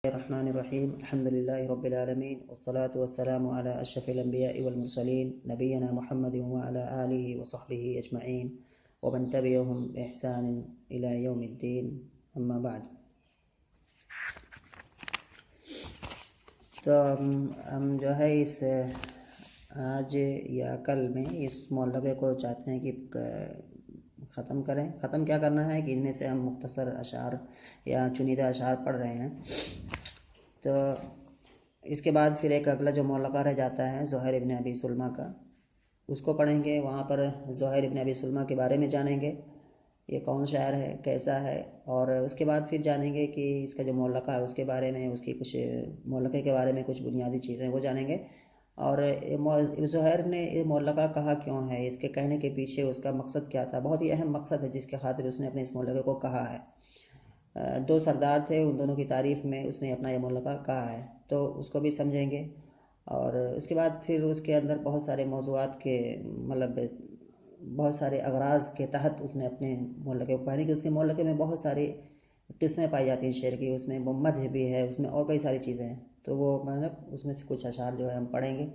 रहमानिर्रहीम अल्हम्दुलिल्लाहि रब्बिल आलमीन वस्सलातु वस्सलामु अला अशरफिल अंबिया'i वल मुरसलीन नबियना मुहम्मदिन व अला आलिहि व सहबिहि अजमईन व मन तबिअहुम बि इहसान इला यौमिद्दीन अम्मा बाद। तो हम जो है इस आज या कल में इस मौलवे को चाहते हैं कि ख़त्म करें। ख़त्म क्या करना है कि इनमें से हम मुख्तसर अशार या चुनिंदा अशार पढ़ रहे हैं। तो इसके बाद फिर एक अगला जो मौलक़ा रह जाता है ज़ुहैर इब्न अबी सुलमा का, उसको पढ़ेंगे। वहाँ पर ज़ुहैर इब्न अबी सुलमा के बारे में जानेंगे, ये कौन शायर है, कैसा है, और उसके बाद फिर जानेंगे कि इसका जो मौलक़ा है उसके बारे में, उसकी कुछ मौलक़े के बारे में कुछ बुनियादी चीज़ें वो जानेंगे। और ज़ुहैर ने ये मौलक़ा कहा क्यों है, इसके कहने के पीछे उसका मकसद क्या था। बहुत ही अहम मकसद है जिसके खातिर उसने अपने इस मौलक़े को कहा है। दो सरदार थे, उन दोनों की तारीफ़ में उसने अपना ये मौलक़ा कहा है, तो उसको भी समझेंगे। और उसके बाद फिर उसके अंदर बहुत सारे मौज़ूआत के मतलब बहुत सारे अगराज़ के तहत उसने अपने मौलक़े को कहने कि उसके मौलक़े में बहुत सारी किस्में पाई जाती हैं शेर की, उसमें मध्य भी है, उसमें और कई सारी चीज़ें हैं। तो वो मतलब उसमें से कुछ अशार जो है हम पढ़ेंगे।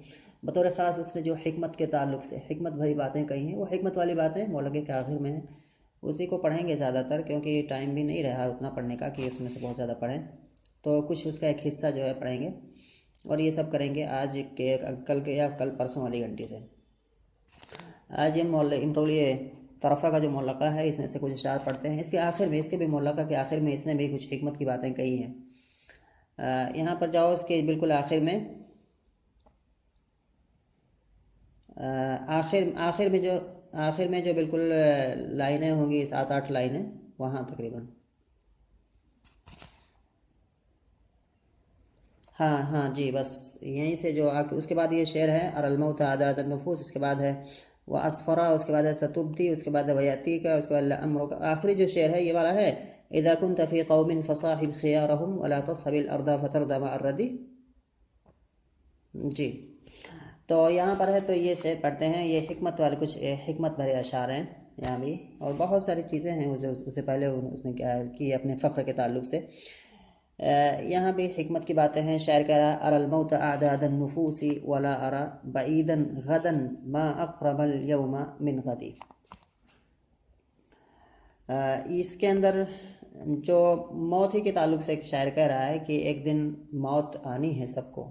बतौर ख़ास उसने जो हिकमत के ताल्लुक़ से हिकमत भरी बातें कही हैं, वो हिकमत वाली बातें मौलक़े के आखिर में हैं, उसी को पढ़ेंगे ज़्यादातर, क्योंकि टाइम भी नहीं रहा उतना पढ़ने का कि उसमें से बहुत ज़्यादा पढ़ें। तो कुछ उसका एक हिस्सा जो है पढ़ेंगे, और ये सब करेंगे आज के कल के या कल परसों वाली घंटी से। आज ये तरफ़ा का जो मौलक़ा है, इसमें से कुछ अशार पढ़ते हैं। इसके आखिर में, इसके भी मौलक़ा के आखिर में इसने भी कुछ हिकमत की बातें कही हैं। यहाँ पर जाओ, इसके बिल्कुल आखिर में आखिर में जो बिल्कुल लाइनें होंगी, 7-8 लाइनें, वहाँ तकरीबन, हाँ जी, बस यहीं से जो उसके बाद ये शेर है अरल मौत आदाद नफूस, उसके बाद है वह असफ़रा, उसके बाद है सतुब्दी, उसके बाद है वयाती का, उसके बाद अमर का। आखिरी जो शेर है ये वाला है, इज़ा कुन्त फ़ी क़ौमिन फ़साहिब ख़ियारहुम वला तस्हबिल अर्दा फ़तरदा मअर्रदी। जी, तो यहाँ पर है, तो ये शेर पढ़ते हैं। ये हिकमत वाले कुछ हिकमत भरे अशार हैं यहाँ भी, और बहुत सारी चीज़ें हैं जो उससे पहले उसने क्या की अपने फ़ख्र के ताल्लुक़ से। यहाँ भी हिकमत की बातें हैं। शायर कह रहा है अरल मौत आदादन नुफूसी वला अरा बईदन गदन मा अक़रबल यौमा मिन गदी। इसके अंदर जो मौत ही के ताल्लुक़ से एक शायर कह रहा है कि एक दिन मौत आनी है सबको,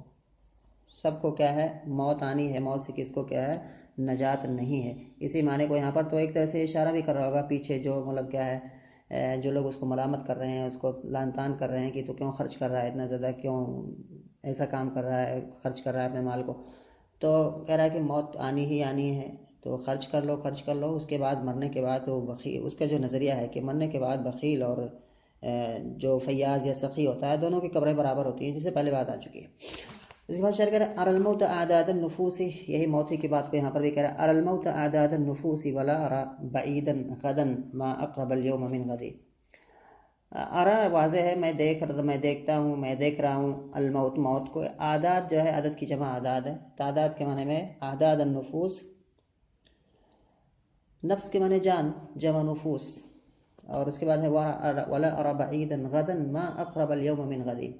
सबको क्या है, मौत आनी है। मौत से किसको क्या है, नजात नहीं है। इसी माने को यहाँ पर तो एक तरह से इशारा भी कर रहा होगा पीछे, जो मतलब क्या है, जो लोग उसको मलामत कर रहे हैं, उसको लान तान कर रहे हैं कि तो क्यों खर्च कर रहा है इतना ज़्यादा, क्यों ऐसा काम कर रहा है, खर्च कर रहा है अपने माल को। तो कह रहा है कि मौत आनी ही आनी है, तो खर्च कर लो, खर्च कर लो। उसके बाद मरने के बाद तो बखील, उसका जो नज़रिया है कि मरने के बाद बखील और जो फैयाज़ या सखी होता है, दोनों की कब्रें बराबर होती हैं, जिससे पहले बात आ चुकी है। उसके बाद शेर कह रहा है अरल मौत आदाद नफूसी, यही मौत की बात को यहाँ पर भी कह रहा है। अरल मौत आदाद नफूसी वला अरा बईदन गदन मा अक़रबल यौम मिन गदी। अरा वाज़े है, मैं देखता हूँ, मैं देख रहा हूँ। अलमौत, मौत को। आदाद जो है, आदद की जमा आदाद है, तादाद के माने में आदाद नफूस, नफ्स के माने जान, जमा नफूस। और उसके बाद है वला अरा बईदन गदन मा अक़रबल यौम मिन गदी।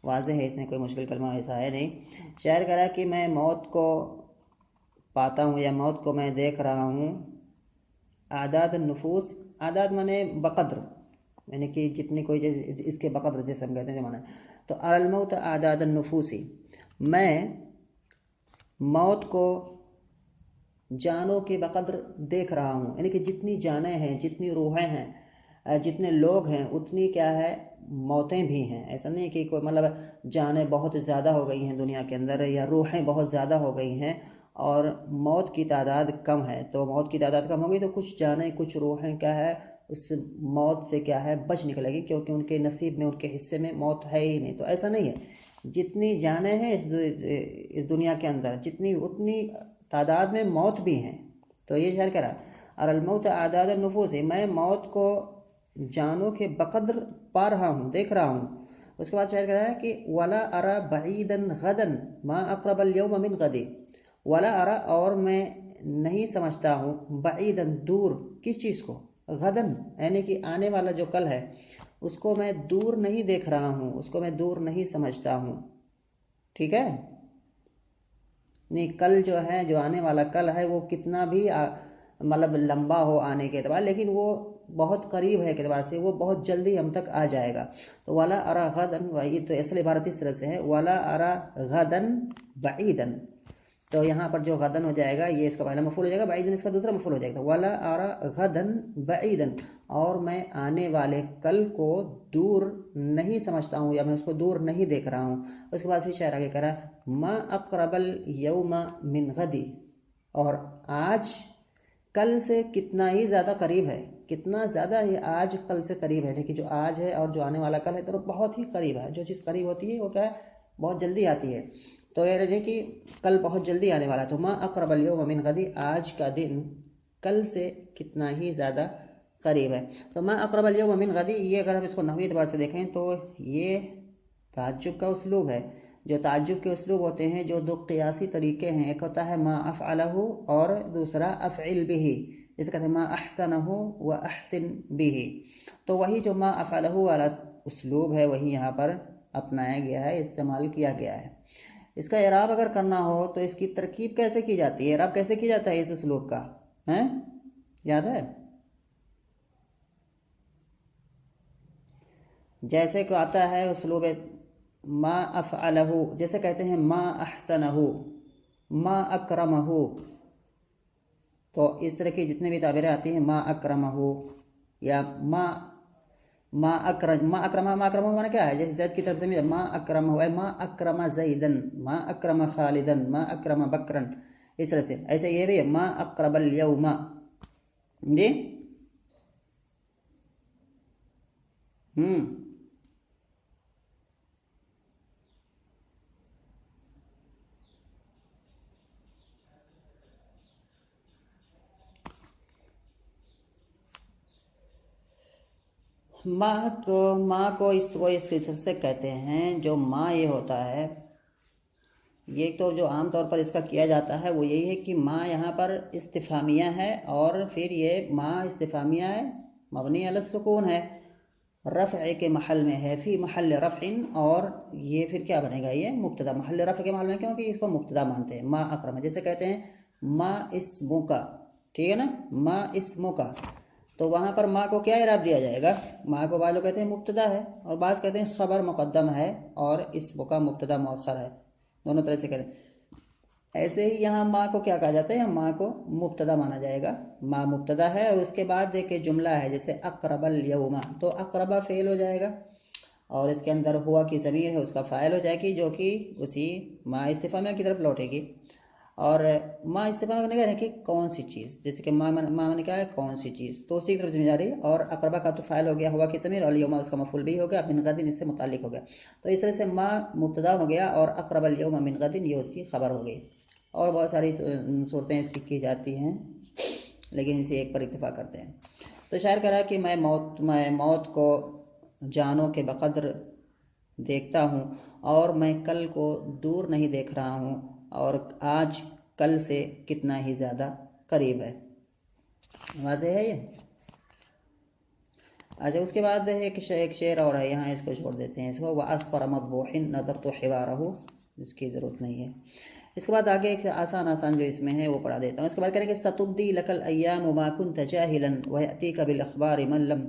वाज़े है, इसमें कोई मुश्किल कलमा ऐसा है नहीं। शायर कह रहा है कि मैं मौत को पाता हूँ या मौत को मैं देख रहा हूँ। आदाद नफूस, आदाद माने बकद्र, यानी कि जितनी कोई, इसके बकद्र जैसे हम कहते हैं जो माना है। तो अरल मौत आदाद नफूसी, मैं मौत को जानों के बकद्र देख रहा हूँ, यानी कि जितनी जानें हैं, जितनी रूहें हैं, जितने लोग हैं, उतनी क्या है, मौतें भी हैं। ऐसा नहीं कि कोई मतलब जानें बहुत ज़्यादा हो गई हैं दुनिया के अंदर, या रूहें बहुत ज़्यादा हो गई हैं और मौत की तादाद कम है। तो मौत की तादाद कम होगी तो कुछ जानें, कुछ रूहें क्या है, उस मौत से क्या है, बच निकलेगी, क्योंकि उनके नसीब में, उनके हिस्से में मौत है ही नहीं। तो ऐसा नहीं है, जितनी जानें हैं इस दुनिया के अंदर, जितनी उतनी तादाद में मौत भी हैं। तो ये शायर कह रहा है अरल मौत आदाद नफूस, मैं मौत को जानों के बकद्र पा रहा हूँ, देख रहा हूँ। उसके बाद शायर कह रहा है कि वला अरा बईदन गदन मा अक़रबल यौम मिन गदी। वला अरा, और मैं नहीं समझता हूँ, बईदन, दूर, किस चीज़ को, गदन यानी कि आने वाला जो कल है, उसको मैं दूर नहीं देख रहा हूँ, उसको मैं दूर नहीं समझता हूँ। ठीक है, नहीं कल जो है, जो आने वाला कल है, वो कितना भी मतलब लंबा हो आने के एतबार, लेकिन वो बहुत करीब है के एतबार से, वो बहुत जल्दी हम तक आ जाएगा। तो वाला अरा गदन, वही तो असल इबारत इस तरह से है, वाला अरा गदन बईदन। तो यहाँ पर जो गदन हो जाएगा ये इसका पहला मफूल हो जाएगा, बईदन इसका दूसरा मफूल हो जाएगा। तो वाला अरा गदन बईदन, और मैं आने वाले कल को दूर नहीं समझता हूँ, या मैं उसको दूर नहीं देख रहा हूँ। उसके बाद फिर शायर आगे कह रहा, मा अक़रबल यौमा मिन गदी, और आज कल से कितना ही ज़्यादा करीब है, कितना ज़्यादा ही आज कल से करीब है। लेकिन जो आज है और जो आने वाला कल है तो बहुत ही करीब है। जो चीज़ करीब होती है वो क्या है, बहुत जल्दी आती है। तो ये रहे कि कल बहुत जल्दी आने वाला है। तो मा अक़रबल यौम मिन गदी, आज का दिन कल से कितना ही ज़्यादा करीब है। तो मा अक़रबल यौम मिन गदी, ये अगर हम इसको नहवी एतबार से देखें तो ये ताज्जुब का उसलूब है। जो ताज्जुब के उसलूब होते हैं, जो दो क़ियासी तरीके हैं, एक होता है मा अफ़अलहु और दूसरा अफ़इल बिही, जिसे कहते हैं मा अहसनहु व अहसिन बिही। तो वही जो मा अफ़अलहु वाला उसलूब है वही यहाँ पर अपनाया गया है, इस्तेमाल किया गया है। इसका इराब अगर करना हो तो इसकी तरकीब कैसे की जाती है, इराब कैसे किया जाता है इस उसलूब का, हैं याद है? जैसे को आता है उसलूब मा अफ़अलहु, जैसे कहते हैं मा अहसनहु, मा अकरमहु। तो इस तरह की जितने भी ताबीरें आती हैं, मा अकरमहु या मा मा अकरमा माना क्या है, जैसे जैद की तरफ से मा अकरम हुआ है, मा अकरमा जैदन, मा अकरमा खालिदन, मा अकरमा बकरन, इस तरह से। ऐसे ये भी है मा अकरबल यौमा जी। माँ को इस तरह से कहते हैं। जो माँ ये होता है, ये तो जो आम तौर पर इसका किया जाता है वो यही है कि माँ यहाँ पर इस्तिफामिया है, और फिर ये माँ इस्तिफामिया है, मबनी अल सुकून है, रफ़ के महल में है, फ़ी महल रफ़िन। और ये फिर क्या बनेगा, ये मुब्तदा महल रफ़ के महल में, क्योंकि इसको मुब्तदा मानते हैं। माँ अकरम, जैसे कहते हैं माँ इस्मुका, ठीक है ना, माँ इस्मुका। तो वहाँ पर माँ को क्या इराब दिया जाएगा, माँ को बाज़ लोग कहते हैं मुब्तदा है, और बाज़ कहते हैं ख़बर मुक़द्दम है और इस्मुका मुब्तदा मुअख्खर है, दोनों तरह से कहते हैं। ऐसे ही यहाँ माँ को क्या कहा जाता है, माँ को मुब्तदा माना जाएगा। माँ मुब्तदा है और उसके बाद देखिए जुमला है, जैसे अक़रबल यौमा, तो अक़रबा फ़ेल हो जाएगा और इसके अंदर हुआ की ज़मीर है उसका फ़ाइल हो जाएगी, जो कि उसी माँ इस्तिफ़ामिया की तरफ लौटेगी। और माँ इस्तिफ़ामिया ने कहा है कि कौन सी चीज़, जैसे कि माँ ने कहा है कौन सी चीज़, तो उसी की तरफ ज़मीर जा रही है। और अक़रबा का तो फ़ाइल हो गया हुआ की ज़मीर, और यौमा उसका मफ़ूल भी हो गया, मिन गदिन इससे मुताल्लिक़ हो गया। तो इस तरह से माँ मुब्तदा हो गया और अक़रबल यौमा मिन गदिन ये उसकी ख़बर हो गई। और बहुत सारी सूरतें इसकी की जाती हैं, लेकिन इसे एक पर इत्तिफा करते हैं। तो शायर कह रहा है कि मैं मौत को जानों के बक़द्र देखता हूँ, और मैं कल को दूर नहीं देख रहा हूँ, और आज कल से कितना ही ज़्यादा करीब है। वाज़ेह है ये। अच्छा, उसके बाद एक शेर और है, यहाँ इसको छोड़ देते हैं इसको। व अस्फर मदबूहिन नदर तो हिवारहु, इसकी ज़रूरत नहीं है। इसके बाद आगे एक आसान जो इसमें है वो पढ़ा देता हूँ। इसके बाद करेंगे सतुब्दी लकल अय्याम मा कुन्त जाहिलन व यअतीक बिल अखबार मन लम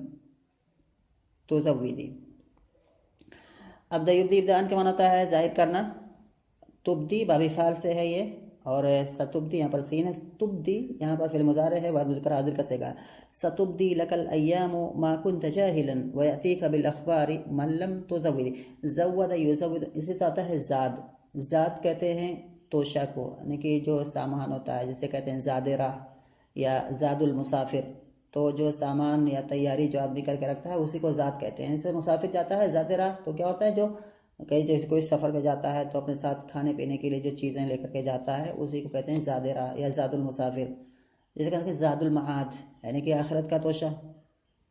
तुज़व्विदी। अब युब्दी इब्दान के माना होता है जाहिर करना, तुब्दी बाबी फ़ाल से है ये, और सतुब्दी यहाँ पर सीन है, तुब्दी यहाँ पर फिल मुज़ारे है, बाद मुज़क्कर हाज़िर का सेगा। सतुब्दी लकल अय्याम मा कुन्त जाहिलन व यअतीक बिल अखबार मन लम तुज़व्विदी। ज़व्वद युज़व्विद, इसी तरह आता है ज़ाद। ज़ाद कहते हैं तोशा को, यानी कि जो सामान होता है, जिसे कहते हैं ज़ादे राह या ज़ादुल मुसाफिर। तो जो सामान या तैयारी जो आदमी करके रखता है उसी को ज़ाद कहते हैं। जैसे मुसाफिर जाता है ज़ादे राह, तो क्या होता है, जो कहीं जैसे कोई सफ़र पे जाता है तो अपने साथ खाने पीने के लिए जो चीज़ें लेकर के जाता है उसी को कहते हैं ज़ादे राह या ज़ादुल मुसाफिर। जैसे कहते हैं ज़ादुल मआद, यानी कि आखिरत का तोशा।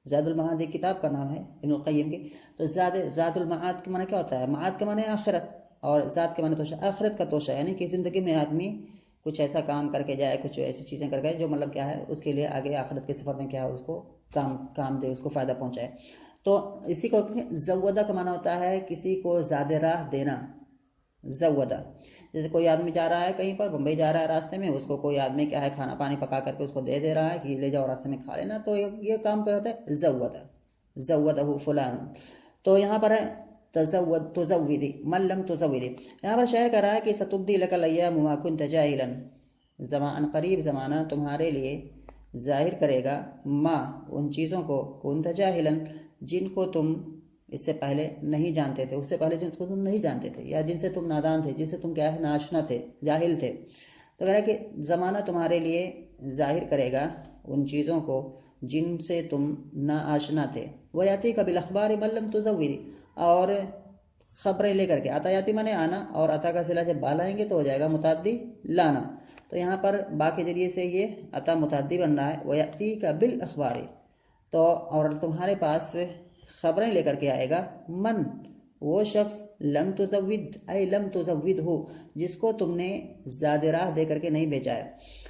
ज़ादुल मआद एक किताब का नाम है इब्नुल क़य्यिम की। तो ज़ादुल मआद के माने क्या होता है, मआद के माने आखिरत, और ज़ात के माने तोशा, आखिरत का तोशा, यानी कि ज़िंदगी में आदमी कुछ ऐसा काम करके जाए, कुछ ऐसी चीज़ें करके जो मतलब क्या है उसके लिए आगे आखिरत के सफ़र में क्या है उसको काम दे, उसको फ़ायदा पहुँचाए। तो इसी को ज़व्वदा का माना होता है किसी को ज़्यादा राह देना, ज़व्वदा। जैसे कोई आदमी जा रहा है कहीं पर, बम्बई जा रहा है, रास्ते में उसको कोई आदमी क्या है खाना पानी पका करके उसको दे रहा है कि ले जाओ रास्ते में खा लेना, तो ये काम क्या होता है, ज़व्वदा, ज़व्वदहु फुलान। तो यहाँ पर है तज़व्वद तुज़व्विदी मल्लम तुज़व्विदी। यहाँ पर शेर कह रहा है कि सतुब्दी लकल अय्याम मा कुन्त जाहिलन, ज़मान करीब ज़माना तुम्हारे लिए जाहिर करेगा माँ उन चीज़ों को, कुन्त जाहिलन जिनको तुम इससे पहले नहीं जानते थे, उससे पहले जिनको तुम नहीं जानते थे या जिनसे तुम नादान थे, जिनसे तुम क्या है नाशना थे, जाहिल थे। तो कह रहा है कि ज़माना तुम्हारे लिए जाहिर करेगा उन चीज़ों को जिनसे तुम ना आशना थे। वयाती का बिलअखबार मल्लम तुज़व्विदी, और ख़बरें लेकर के, अतायाती माने आना, और अता का सिला जब बाल आएंगे तो हो जाएगा मुताद्दी लाना। तो यहाँ पर बा के जरिए से ये अता मुताद्दी बन रहा है, वयाती का बिल अखबार, तो और तुम्हारे पास ख़बरें लेकर के आएगा मन वो शख्स लम तुज़व्विद ऐ लम तुज़व्विद हो, जिसको तुमने ज़्यादा राह दे करके नहीं भेजा है।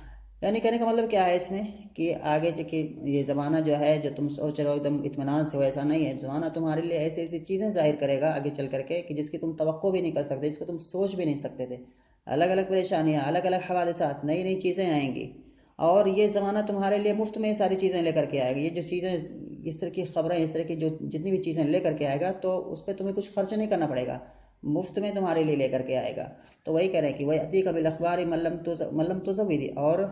यानी कहने का मतलब क्या है इसमें कि आगे कि ये ज़माना जो है जो तुम सोच रहे हो एकदम इत्मीनान से हो, ऐसा नहीं है। ज़माना तुम्हारे लिए ऐसी ऐसी चीज़ें ज़ाहिर करेगा आगे चल करके कि जिसकी तुम तवक्को भी नहीं कर सकते, जिसको तुम सोच भी नहीं सकते थे। अलग अलग परेशानियाँ, अलग अलग हवादिसात, नई नई चीज़ें आएंगी, और ये ज़माना तुम्हारे लिए मुफ्त में ये सारी चीज़ें लेकर के आएगा। ये जो चीज़ें इस तरह की ख़बरें, इस तरह की जो जितनी भी चीज़ें लेकर के आएगा, तो उस पर तुम्हें कुछ खर्च नहीं करना पड़ेगा, मुफ्त में तुम्हारे लिए लेकर के आएगा। तो वही कह रहे हैं कि वही अती कबिल अखबार मल्लम तुज़व्विदी, और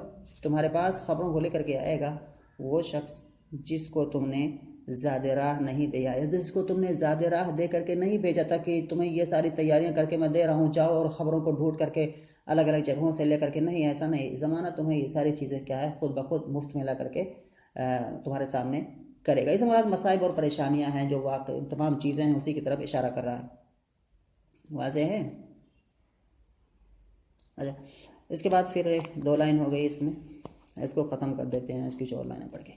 तुम्हारे पास ख़बरों को लेकर के आएगा वो शख्स जिसको तुमने ज़्यादा राह नहीं दिया, जिसको तुमने ज़्यादा राह दे करके नहीं भेजा था कि तुम्हें ये सारी तैयारियां करके मैं दे रहा हूँ, जाओ और ख़बरों को ढूंढ करके अलग अलग जगहों से ले करके, नहीं, ऐसा नहीं। ज़माना तुम्हें ये सारी चीज़ें क्या है खुद ब खुद मुफ्त में ला करके तुम्हारे सामने करेगा। इस मुराद मसाइब और परेशानियाँ हैं जो वाक़ तमाम चीज़ें हैं उसी की तरफ इशारा कर रहा है। वाज़ेह है? अच्छा, इसके बाद फिर 2 लाइन हो गई इसमें, इसको ख़त्म कर देते हैं, इसकी 4 लाइनें पढ़ के।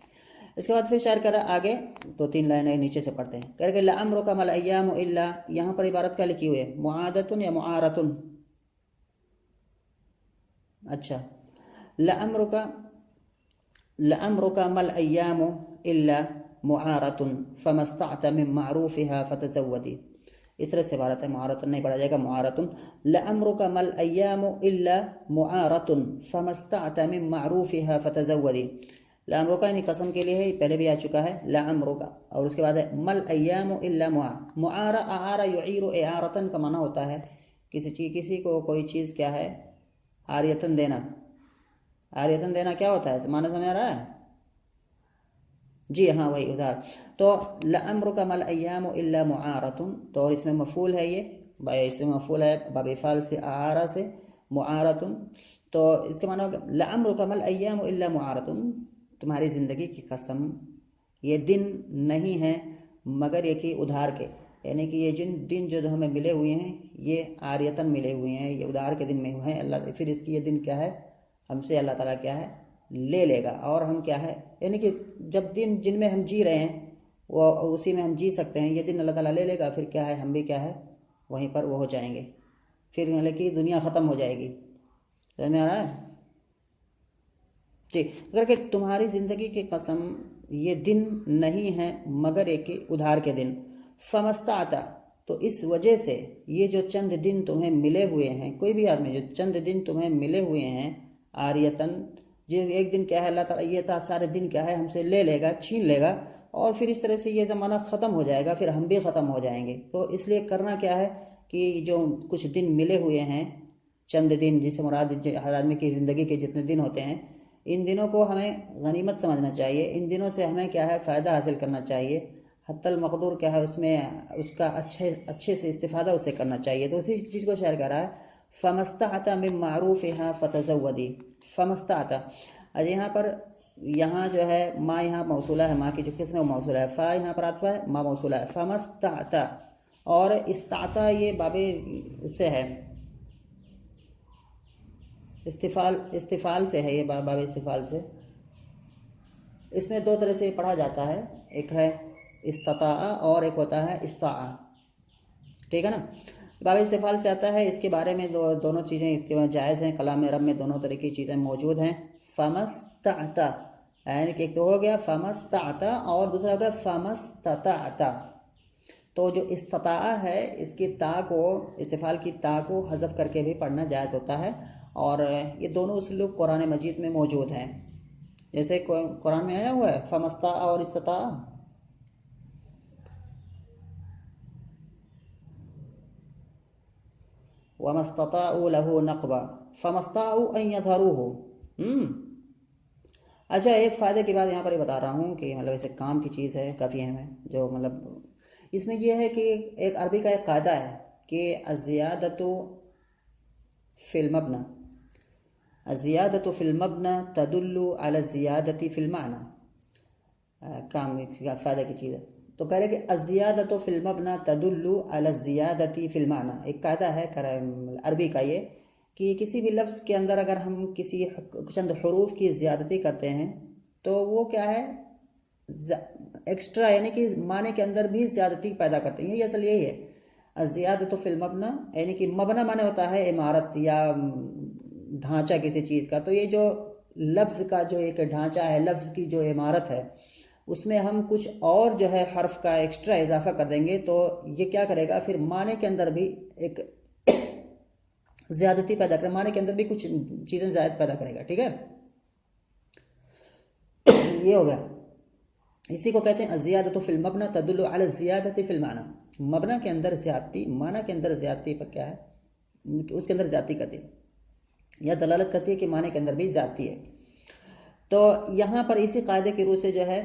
इसके बाद फिर शायर करा आगे, 2-3 लाइनें नीचे से पढ़ते हैं। करके लअम्रु का मल अय्याम इल्ला, यहाँ पर इबारत क्या लिखी हुई है, मुआदतुन या मुआरतुन? अच्छा, लअम्रु का मल अय्याम इल्ला मुआरतुन फमस्तअत मिन मारूफिहा फतज़व्वदी। इस तरह से इबारत है, मुआरतुन नहीं पढ़ा जाएगा, मुआरतुन। लअम्रु का मल अय्याम इल्ला मुआरतुन फमस्तअत मिन मारूफिहा फतज़व्वदी। लामरो का यानी कसम के लिए है, पहले भी आ चुका है लामरो का। और उसके बाद है मल अय्याम इल्ला मुआरा, आरा युईरु इआरतन का माना होता है किसी को कोई चीज़ क्या है आरियतन देना। आरियतन देना क्या होता है, माना समझ आ रहा है? जी हाँ, वही उधार। तो लअम्रु का मल अय्याम इल्ला मुआरतुन, तो और इसमें मफूल है, ये इसमें मफूल है बाबेफाल से, आरा से, मुआरतुन। तो इसके माना होगा लअम्रु का मल अय्याम इल्ला मुआरतुन, तुम्हारी ज़िंदगी की कसम ये दिन नहीं है मगर ये कि उधार के, यानी कि ये जिन दिन जो हमें मिले हुए हैं ये आरियतन मिले हुए हैं, ये उधार के दिन में हुए हैं। अल्लाह फिर इसकी ये दिन क्या है हमसे अल्लाह ताला क्या है ले लेगा, और हम क्या है यानी कि जब दिन जिनमें हम जी रहे हैं वो उसी में हम जी सकते हैं, ये दिन अल्लाह ताला ले लेगा, फिर क्या है हम भी क्या है वहीं पर वो हो जाएंगे, फिर यानी कि दुनिया ख़त्म हो जाएगी। समझ में आ रहा है? ठीक, अगर कि तुम्हारी ज़िंदगी की कसम ये दिन नहीं है मगर एक उधार के दिन। फमस्ता आता, तो इस वजह से ये जो चंद दिन तुम्हें मिले हुए हैं, कोई भी आदमी जो चंद दिन तुम्हें मिले हुए हैं आरियतन, जो एक दिन क्या है अल्लाह ताला ये था सारे दिन क्या है हमसे ले लेगा, छीन लेगा, और फिर इस तरह से ये ज़माना ख़त्म हो जाएगा, फिर हम भी ख़त्म हो जाएंगे। तो इसलिए करना क्या है कि जो कुछ दिन मिले हुए हैं, चंद दिन जिसे मुराद हर आदमी की ज़िंदगी के जितने दिन होते हैं, इन दिनों को हमें गनीमत समझना चाहिए, इन दिनों से हमें क्या है फ़ायदा हासिल करना चाहिए, हत्तल मक़दूर क्या है उसमें उसका अच्छे से इस्तिफ़ादा उससे करना चाहिए। तो उसी चीज़ को शेयर कर रहा है, फ़मस्तअता मिन मारूफ़िहा फ़तज़व्वदी। फ़मस्तअता, अरे यहाँ पर यहाँ जो है माँ यहाँ मौसूला है, माँ की जो किस्म है वो मौसूला है, फ़ा यहाँ पर आतफ़ा है, माँ मौसूला है। फ़मस्तअता और इस्ताता ये बाबे उससे है, इस्तिफ़ाल से है, ये बाब इस्तिफ़ाल से। इसमें 2 तरह से पढ़ा जाता है, एक है इस्ता और एक होता है इस्ता, ठीक है ना। बाब इस्तिफ़ाल से आता है, इसके बारे में दोनों चीज़ें इसके बाद जायज़ हैं, कलाम अरब में दोनों तरह की चीज़ें मौजूद हैं। फमस्तअता यानी कि एक तो हो गया फमस्तता और दूसरा हो गया फमस्तता। तो जो इस्तता है इसकी ता को, इस्तिफाल की ता को हज़फ करके भी पढ़ना जायज़ होता है। और ये दोनों उसलूब कुरान मजीद में मौजूद हैं। जैसे कुरान में आया हुआ है फमस्ता और इस्तता, वमस्तताउ लहू नकबा फमस्ताउ अन यज़हरूहु। अच्छा, एक फ़ायदे की बात यहाँ पर ये बता रहा हूँ कि मतलब ऐसे काम की चीज़ है काफ़ी अहम है, जो मतलब इसमें यह है कि एक अरबी का एक कायदा है कि अज़ियादतु फ़िल मबना, अज़ियादतु फ़िल मबना तदुल्लु अला ज़ियादति फ़िल माना। काम का फ़ायदे की चीज़ है तो कह रहे कि अज़ियादतु फ़िल मबना तदुल्लु अला ज़ियादति फ़िल माना। एक कायदा है अरबी का ये कि किसी भी लफ्ज़ के अंदर अगर हम किसी चंद हरूफ की ज़्यादती करते हैं तो वो क्या है, एक्स्ट्रा, यानी कि माने के अंदर भी ज़्यादती पैदा करते हैं। यही असल यही है ज़ियादतु फ़िल मबना, यानी कि मबना माने होता है इमारत या ढांचा किसी चीज़ का। तो ये जो लफ्ज़ का जो एक ढांचा है, लफ्ज़ की जो इमारत है, उसमें हम कुछ और जो है हर्फ का एक्स्ट्रा इजाफा कर देंगे तो ये क्या करेगा, फिर माने के अंदर भी एक ज़्यादती पैदा करेगा, माने के अंदर भी कुछ चीज़ें ज़्यादा पैदा करेगा। ठीक है, ये हो गया। इसी को कहते हैं अज़ियादतु फ़िल मबना तदुल्लु अला ज़ियादति फ़िल माना। मबना के अंदर ज़्यादती, माना के अंदर ज़्यादती पर क्या है, उसके अंदर ज़्यादती करती है या दलालत करती है कि माने के अंदर भी ज़्यादती है। तो यहाँ पर इसी कायदे की रूह से जो है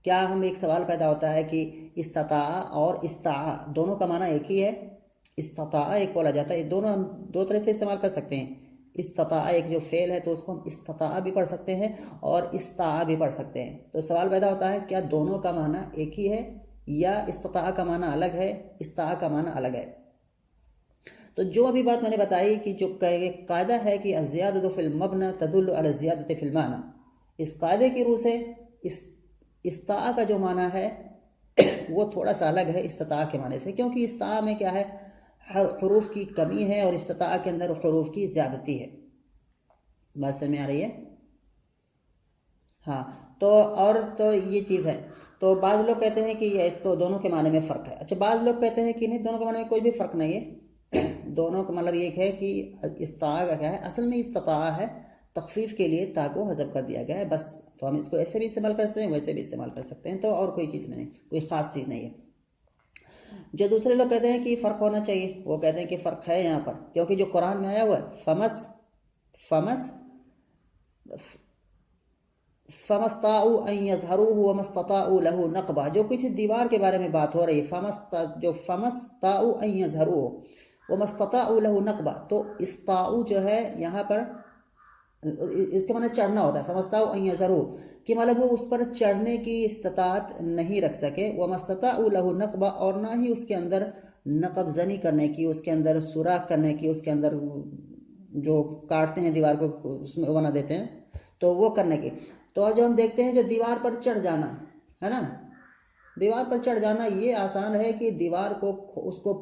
क्या हम एक सवाल पैदा होता है कि इस्तता और इस्ता दोनों का माना एक ही है। इस्तता एक बोला जाता है, दोनों हम दो तरह से इस्तेमाल कर सकते हैं। इस्तता एक जो फेल है तो उसको हम इस्तता भी पढ़ सकते हैं और इस्ता भी पढ़ सकते हैं। तो सवाल पैदा होता है क्या दोनों का माना एक ही है या इस्तता का माना अलग है, इस्ता का माना अलग है। तो जो अभी बात मैंने बताई कि जो कायदा है कि अज़ियादतु फ़िल मबना तदुल्लु अला ज़ियादति फ़िल माना, इस कायदे की रूह से इस्ता का जो माना है वो थोड़ा सा अलग है इस्तता के माने से, क्योंकि इस्ता में क्या है, हरूफ की कमी है और इस्तता के अंदर हरूफ की ज़्यादती है। बात समझ में आ रही है? हाँ, तो और तो ये चीज़ है। तो बाज़ लोग कहते हैं कि ये तो दोनों के माने में फ़र्क है। अच्छा, बाज़ लोग कहते हैं कि नहीं, दोनों के माने में कोई भी फ़र्क नहीं है। दोनों का मतलब एक है कि इस्ता का क्या है, असल में इस्तता है, तखफीफ के लिए ता को हज़फ कर दिया गया है बस। तो हम इसको ऐसे भी इस्तेमाल कर सकते हैं, वैसे भी इस्तेमाल कर सकते हैं, तो और कोई चीज़ नहीं, कोई ख़ास चीज़ नहीं है। जो दूसरे लोग कहते हैं कि फ़र्क होना चाहिए, वो कहते हैं कि फ़र्क है यहाँ पर, क्योंकि जो कुरान में आया हुआ है फमस फमस फमस्ताउ अन यज़हरूहु वमस्तताउ लहू नकबा, जो किसी दीवार के बारे में बात हो रही है, फमस्ताउ अन यज़हरूहु वमस्तताउ लहू नकबा, तो इस्ताउ जो है यहाँ पर इसके माने चढ़ना होता है। फमस्ताउ अन यज़हरूहु कि मतलब वो उस पर चढ़ने की इस्तात नहीं रख सके, वमस्तताउ लहू नकबा, और ना ही उसके अंदर नकबजनी करने की, उसके अंदर सुराख करने की, उसके अंदर जो काटते हैं दीवार को उसमें बना देते हैं तो वो करने की। तो जो हम देखते हैं जो दीवार पर चढ़ जाना है ना, दीवार पर चढ़ जाना ये आसान है कि दीवार को उसको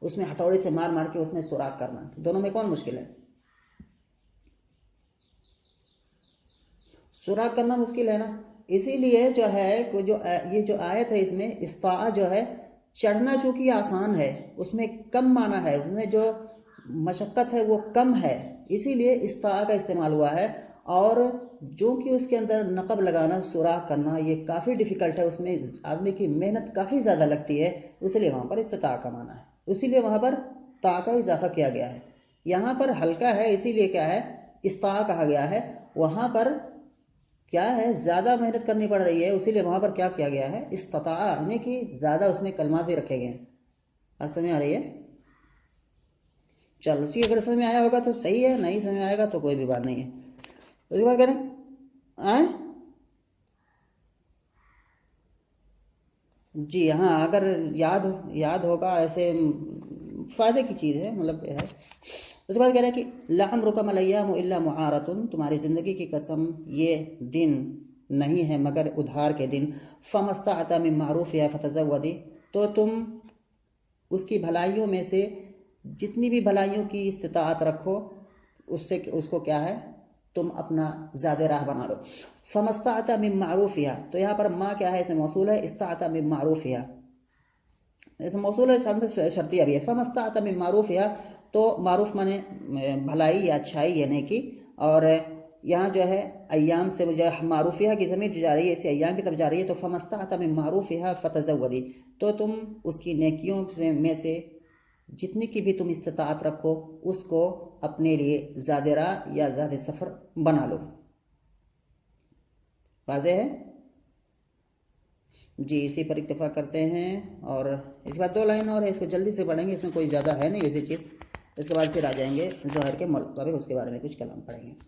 उसमें हथौड़े से मार मार के उसमें सुराख करना, दोनों में कौन मुश्किल है? सुराख करना मुश्किल है ना। इसीलिए जो है जो ये जो आयत है इसमें इस्ता जो है, चढ़ना चूँकि आसान है, उसमें कम माना है, उसमें जो मशक्क़त है वो कम है, इसीलिए इस्ता का इस्तेमाल हुआ है। और जो कि उसके अंदर नकब लगाना, सुराख करना, ये काफ़ी डिफ़िकल्ट है, उसमें आदमी की मेहनत काफ़ी ज़्यादा लगती है, इसलिए वहाँ पर इस्ता का माना है, इसीलिए वहाँ पर ता का इजाफा किया गया है। यहाँ पर हल्का है इसीलिए क्या है, इस्ता कहा गया है। वहाँ पर क्या है, ज़्यादा मेहनत करनी पड़ रही है, इसीलिए वहाँ पर क्या किया गया है, इस्तता, यानी कि ज़्यादा उसमें कलमात भी रखे गए हैं। बात समझ में आ रही है? चलो ठीक, अगर समझ में आया होगा तो सही है, नहीं समझ में आएगा तो कोई भी बात नहीं है। उसके बाद करें आए जी हाँ, अगर याद होगा ऐसे फ़ायदे की चीज़ है, मतलब है। उसके बाद कह रहे हैं कि लअम्रुका मलय्यामु इल्ला मुआरतुन, तुम्हारी ज़िंदगी की कसम ये दिन नहीं है मगर उधार के दिन। फमस्तअता मिन मारूफ या फतज़व्वदी, तो तुम उसकी भलाइयों में से जितनी भी भलाइयों की इस्तिताअत रखो, उससे उसको क्या है, तुम अपना ज़्यादा राह बना लो। फमस्ताअता मिन मारूफिहा, तो यहाँ पर मा क्या है, इसमें मौसूल है, इस्ताअता मिन मारूफिहा, इसमें मौसूल है, साथ में शर्तिया भी है। फमस्ताअता मिन मारूफिहा, तो मारूफ माने भलाई या अच्छाई या नेकी, और यहाँ जो है अय्याम से जो मारूफिया की ज़मीर जो जा रही है इसे अय्याम की तरफ जा रही है, तो फमस्ताअता मिन मारूफिहा फतज़व्वदी, तो तुम उसकी नेकियों से में से जितनी की भी तुम इस्तिताअत रखो उसको अपने लिए ज़्यादा राह या ज़्यादा सफ़र बना लो। वाज़ेह है जी। इसी पर इत्तेफा करते हैं, और इसके बाद 2 लाइन और है, इसको जल्दी से पढ़ेंगे, इसमें कोई ज़्यादा है नहीं वैसी चीज़। इसके बाद फिर आ जाएंगे ज़ोहर के मुल्क़बे, उसके बारे में कुछ कलाम पढ़ेंगे।